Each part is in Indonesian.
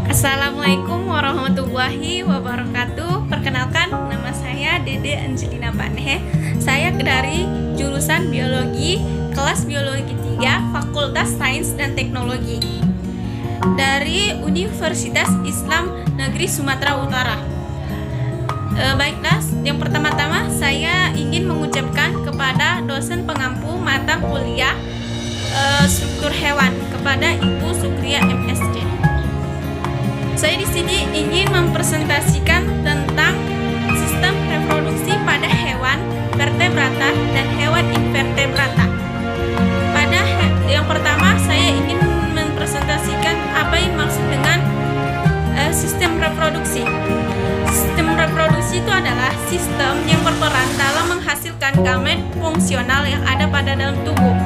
Assalamualaikum warahmatullahi wabarakatuh. Perkenalkan, nama saya Dede Angelina Banhe. Saya dari jurusan Biologi, kelas Biologi 3, Fakultas Sains dan Teknologi dari Universitas Islam Negeri Sumatera Utara. Baiklah, yang pertama-tama saya ingin mengucapkan kepada dosen pengampu mata kuliah struktur hewan, kepada Ibu Sukria MSc. Saya di sini ingin mempresentasikan tentang sistem reproduksi pada hewan vertebrata dan hewan invertebrata. Yang pertama, saya ingin mempresentasikan apa yang maksud dengan sistem reproduksi. Sistem reproduksi itu adalah sistem yang berperan dalam menghasilkan gamet fungsional yang ada pada dalam tubuh.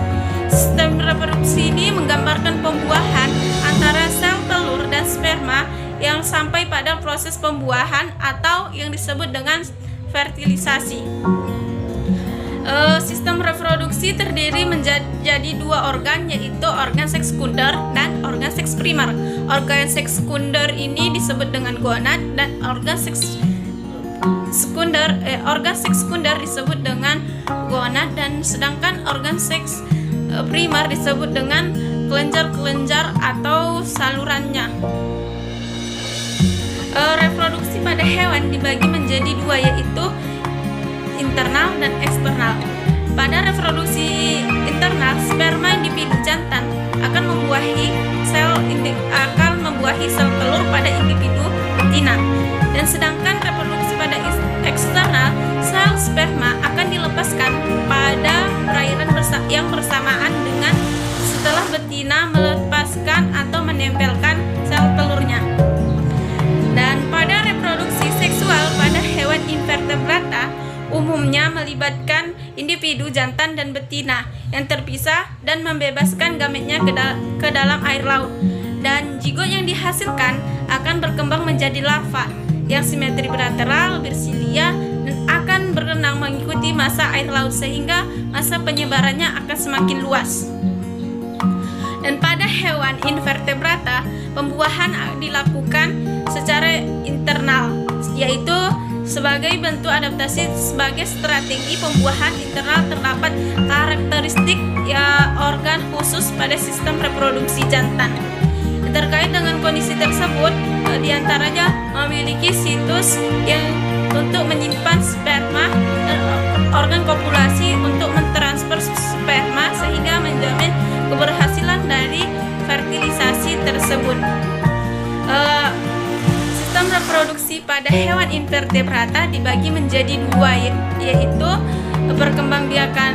Sistem reproduksi ini menggambarkan pembuahan antara sel telur dan sperma yang sampai pada proses pembuahan atau yang disebut dengan fertilisasi. Sistem reproduksi terdiri menjadi dua organ, yaitu organ seks sekunder dan organ seks primer. Organ seks sekunder ini disebut dengan gonad dan organ seks sekunder disebut dengan gonad, dan sedangkan organ seks primer disebut dengan kelenjar-kelenjar atau salurannya. Reproduksi pada hewan dibagi menjadi dua, yaitu internal dan eksternal. Pada reproduksi internal, sperma individu jantan akan membuahi sel telur pada individu betina, dan sedangkan reproduksi pada eksternal, sel sperma akan dilepaskan pada perairan yang bersamaan dengan setelah betina melepaskan atau menempelkan sel telurnya. Dan pada reproduksi seksual pada hewan invertebrata umumnya melibatkan individu jantan dan betina yang terpisah dan membebaskan gametnya ke dalam air laut, dan zigot yang dihasilkan akan berkembang menjadi larva yang simetri bilateral bersilia dan akan berenang mengikuti massa air laut sehingga masa penyebarannya akan semakin luas. Dan pada hewan invertebrata, pembuahan dilakukan secara internal, yaitu sebagai bentuk adaptasi. Sebagai strategi pembuahan internal terdapat karakteristik organ khusus pada sistem reproduksi jantan. Terkait dengan kondisi tersebut, diantaranya memiliki situs yang untuk menyimpan sperma dan organ kopulasi untuk mentransfer sperma sehingga menjamin keberhasilan dari fertilisasi tersebut. Sistem reproduksi pada hewan invertebrata dibagi menjadi dua, yaitu berkembangbiakan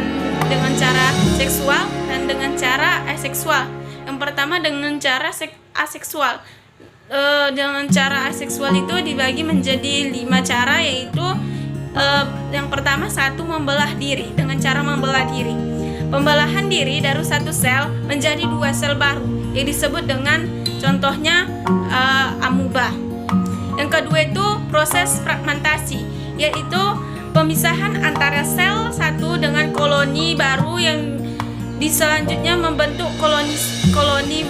dengan cara seksual dan dengan cara aseksual. Yang pertama dengan cara aseksual. Dengan cara aseksual itu dibagi menjadi 5 cara, yaitu yang pertama, satu, membelah diri dengan cara membelah diri. Pembelahan diri dari satu sel menjadi 2 sel baru yang disebut dengan contohnya amuba. Yang kedua itu proses fragmentasi, yaitu pemisahan antara sel satu dengan koloni baru yang selanjutnya membentuk koloni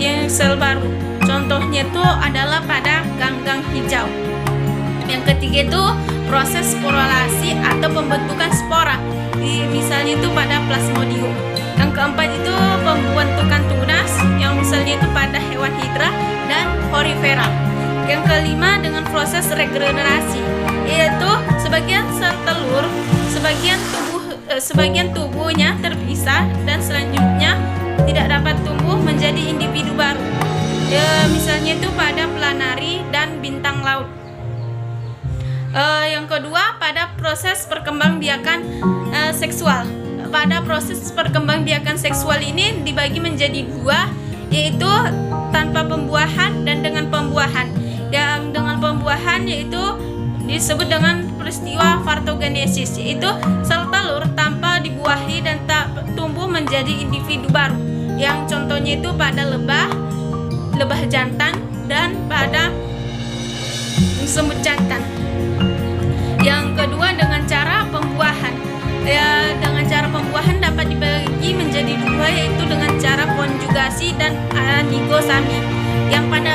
yang sel baru. Contohnya itu adalah pada ganggang hijau. Yang ketiga itu proses sporulasi atau pembentukan spora, misalnya itu pada plasmodium. Yang keempat itu pembentukan tunas, yang misalnya itu pada hewan hidra dan horifera. Yang kelima dengan proses regenerasi, yaitu sebagian sel telur, sebagian tubuhnya terpisah dan selanjutnya tidak dapat tumbuh menjadi individu baru. Misalnya itu pada planari dan bintang laut. Yang kedua pada proses perkembangbiakan seksual. Pada proses perkembangbiakan seksual ini dibagi menjadi 2, yaitu tanpa pembuahan dan dengan pembuahan. Yang dengan pembuahan yaitu disebut dengan peristiwa partogenesis, yaitu sel telur tanpa dibuahi dan tak tumbuh menjadi individu baru. Yang contohnya itu pada lebah jantan dan pada semut jantan. Yang kedua dengan cara pembuahan. Dengan cara pembuahan dapat dibagi menjadi 2, yaitu dengan cara konjugasi dan aligosami. Yang pada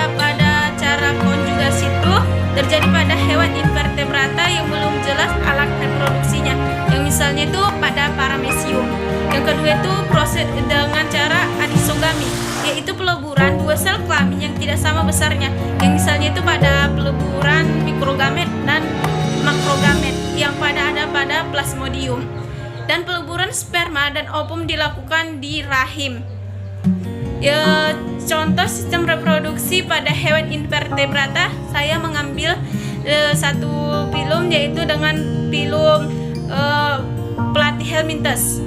kedua itu proses dengan cara anisogami, yaitu peleburan dua sel kelamin yang tidak sama besarnya, yang misalnya itu pada peleburan mikrogamet dan makrogamet yang ada pada plasmodium. Dan peleburan sperma dan ovum dilakukan di rahim. Contoh sistem reproduksi pada hewan invertebrata, saya mengambil satu filum, yaitu dengan filum Platyhelminthes.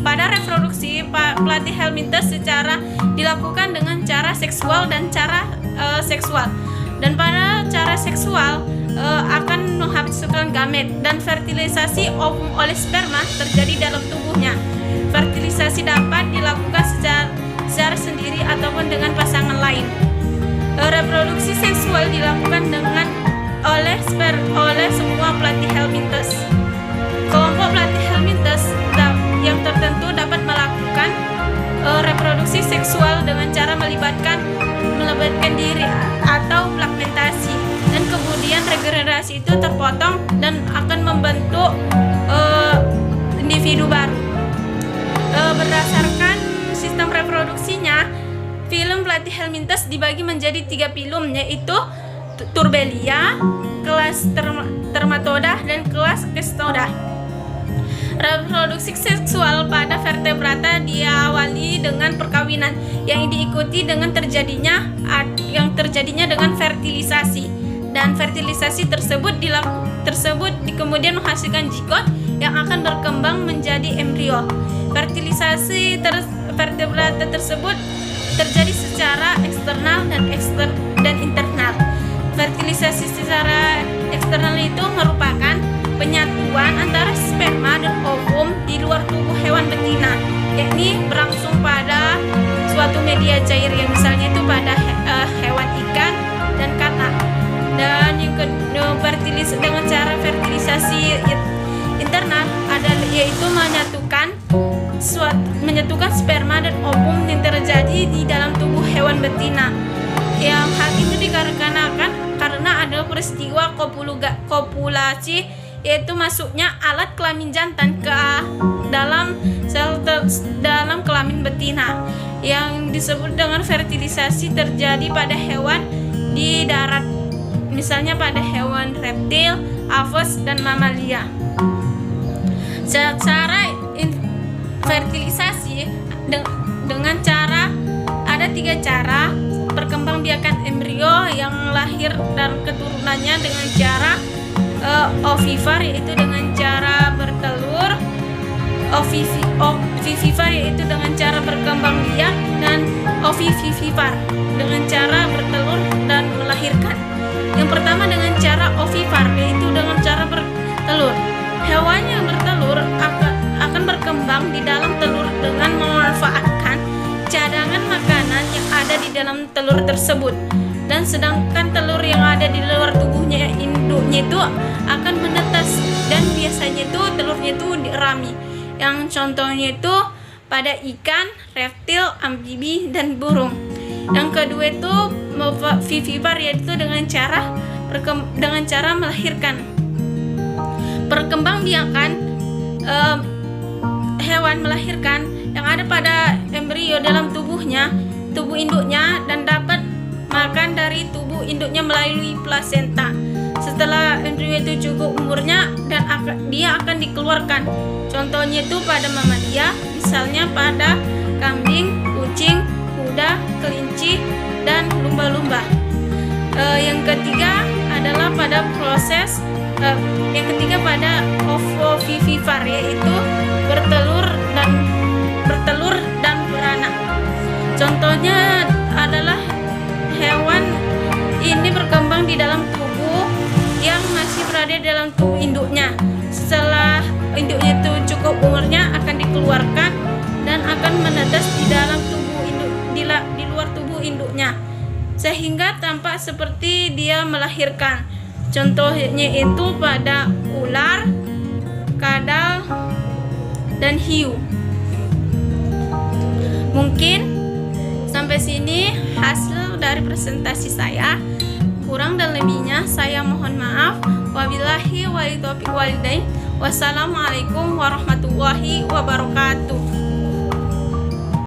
Pada reproduksi Platyhelminthes secara dilakukan dengan cara seksual dan cara seksual. Dan pada cara seksual akan menghasilkan gamet, dan fertilisasi ovum oleh sperma terjadi dalam tubuhnya. Fertilisasi dapat dilakukan secara sendiri ataupun dengan pasangan lain. Reproduksi seksual dilakukan oleh semua Platyhelminthes. Kelompok Platyhelminthes yang tertentu dapat melakukan reproduksi seksual dengan cara melibatkan diri atau fragmentasi, dan kemudian regenerasi itu terpotong dan akan membentuk individu baru. Berdasarkan sistem reproduksinya, filum Platyhelminthes dibagi menjadi 3 filum, yaitu Turbelia, kelas Dermatoda, dan kelas Cestoda. Reproduksi seksual pada vertebrata diawali dengan perkawinan yang diikuti dengan terjadinya dengan fertilisasi, dan fertilisasi tersebut kemudian menghasilkan zigot yang akan berkembang menjadi embrio. Fertilisasi vertebrata tersebut terjadi secara eksternal dan internal. Fertilisasi secara eksternal itu merupakan penyatuan antara sperma dan ovum di luar tubuh hewan betina, yakni berlangsung pada suatu media cair, yang misalnya itu pada hewan ikan dan katak. Dan yang kedua, dengan cara fertilisasi internal yaitu menyatukan sperma dan ovum yang terjadi di dalam tubuh hewan betina. Yang hal itu dikarenakan karena ada peristiwa kopulasi, yaitu masuknya alat kelamin jantan ke dalam kelamin betina, yang disebut dengan fertilisasi terjadi pada hewan di darat, misalnya pada hewan reptil, aves, dan mamalia. Cara fertilisasi dengan cara ada 3 cara: perkembangbiakan embrio yang lahir dan keturunannya dengan cara ovivivar, yaitu dengan cara bertelur, ovivivar yaitu dengan cara berkembang biak, dan ovivivivar dengan cara bertelur dan melahirkan. Yang pertama dengan cara ovivivar, yaitu dengan cara bertelur. Hewan yang bertelur akan berkembang di dalam telur dengan memanfaatkan cadangan makanan yang ada di dalam telur tersebut. Dan sedangkan telur yang ada di luar tubuhnya induknya itu akan menetas, dan biasanya itu telurnya itu dirami. Yang contohnya itu pada ikan, reptil, amfibi, dan burung. Yang kedua itu vivivar, yaitu dengan cara melahirkan. Perkembangbiakan hewan melahirkan yang ada pada embrio dalam tubuh induknya, dan dapat makan dari tubuh induknya melalui plasenta. Setelah embrio itu cukup umurnya, dan dia akan dikeluarkan. Contohnya itu pada mamalia, misalnya pada kambing, kucing, kuda, kelinci, dan lumba-lumba. Yang ketiga adalah pada pada ovovivivar, yaitu bertelur dan beranak. Contohnya adalah hewan ini berkembang di dalam tubuh yang masih berada di dalam tubuh induknya. Setelah induknya itu cukup umurnya, akan dikeluarkan dan akan menetas di dalam tubuh induk, di luar tubuh induknya, sehingga tampak seperti dia melahirkan. Contohnya itu pada ular, kadal, dan hiu. Mungkin sampai sini hasil dari presentasi saya. Kurang dan lebihnya saya mohon maaf. Wabillahi wal taufiq wal hidayah. Wassalamualaikum warahmatullahi wabarakatuh.